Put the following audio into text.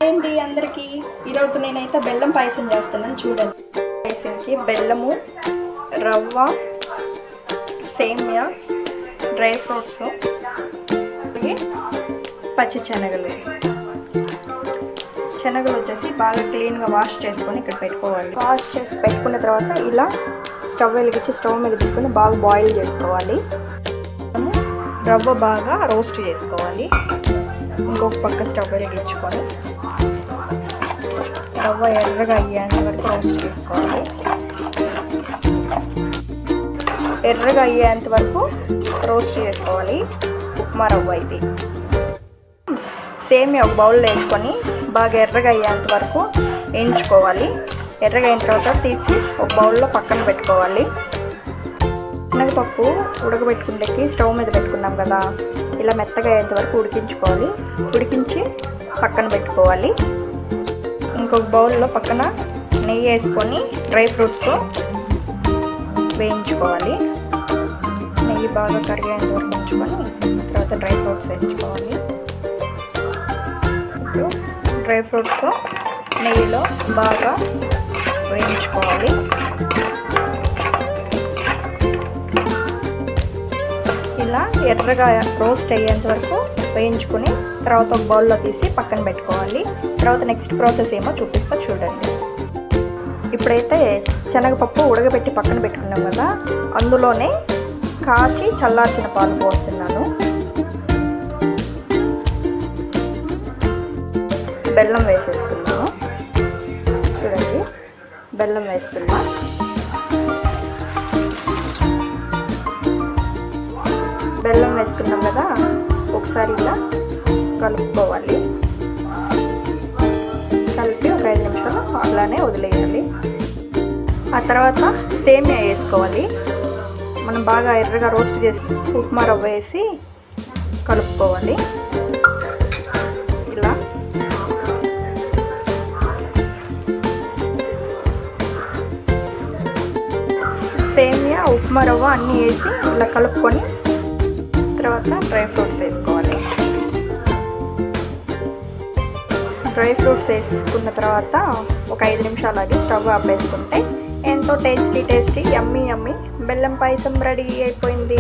ఏంటి అందరికీ ఈరోజు నేనైతే బెల్లం పాయసం చేస్తున్నాను. చూడండి, పాయసంకి బెల్లము, రవ్వ, సేమియా, డ్రై ఫ్రూట్స్, అలాగే పచ్చి శనగలు వచ్చేసి బాగా క్లీన్గా వాష్ చేసుకొని ఇక్కడ పెట్టుకోవాలి. వాష్ చేసి పెట్టుకున్న తర్వాత ఇలా స్టవ్ వెలిగించి స్టవ్ మీద పెట్టుకొని బాగా బాయిల్ చేసుకోవాలి. రవ్వ బాగా రోస్ట్ చేసుకోవాలి. ఇంకొక పక్క స్టవ్ వెలిగించుకొని రవ్వ ఎర్రగా అయ్యేంత వరకు రోస్ట్ చేసుకోవాలి. ఎర్రగా అయ్యేంత వరకు రోస్ట్ చేసుకోవాలి ఉప్మా రవ్వ ఇది. సేమియా ఒక బౌల్లో వేసుకొని బాగా ఎర్రగా అయ్యేంత వరకు వేయించుకోవాలి. ఎర్రగా అయిన తర్వాత తీసి ఒక బౌల్లో పక్కన పెట్టుకోవాలి. శనగపప్పు ఉడకబెట్టుకుంటే స్టవ్ మీద పెట్టుకున్నాం కదా, ఇలా మెత్తగా అయ్యేంత వరకు ఉడికించుకోవాలి. ఉడికించి పక్కన పెట్టుకోవాలి. ఇంకొక బౌల్లో పక్కన నెయ్యి వేసుకొని డ్రై ఫ్రూట్స్తో వేయించుకోవాలి. నెయ్యి బాగా కరిగేంత వరకు ఉంచుకొని తర్వాత డ్రై ఫ్రూట్స్ వేయించుకోవాలి. ఇప్పుడు డ్రై ఫ్రూట్స్తో నెయ్యిలో బాగా వేయించుకోవాలి. ఇలా ఎర్రగా రోస్ట్ అయ్యేంత వరకు వేయించుకొని తర్వాత ఒక బౌల్లో తీసి పక్కన పెట్టుకోవాలి. తర్వాత నెక్స్ట్ ప్రాసెస్ ఏమో చూపిస్తా చూడండి. ఇప్పుడైతే శనగపప్పు ఉడకబెట్టి పక్కన పెట్టుకున్నాం కదా, అందులోనే కాచి చల్లార్చిన పాలు పోస్తున్నాను. బెల్లం వేసేస్తున్నాను. చూడండి, బెల్లం వేస్తున్నా. బెల్లం వేసుకున్నాం కదా, ఒకసారి ఇలా కలుపుకోవాలి. కలిపి ఒక 5 నిమిషాలు అలానే వదిలేయాలి. ఆ తర్వాత సేమియా వేసుకోవాలి. మనం బాగా ఎర్రగా రోస్ట్ చేసి ఉప్మా రవ్వ వేసి కలుపుకోవాలి. ఇలా సేమియా, ఉప్మా రవ్వ అన్నీ వేసి ఇలా కలుపుకొని తర్వాత డ్రై ఫ్రూట్స్ వేసుకోవాలి. డ్రై ఫ్రూట్స్ వేసుకున్న తర్వాత ఒక 5 నిమిషాలు అది స్టవ్ ఆపేసుకుంటే ఎంతో టేస్టీ యమ్మీ బెల్లం పాయసం రెడీ అయిపోయింది.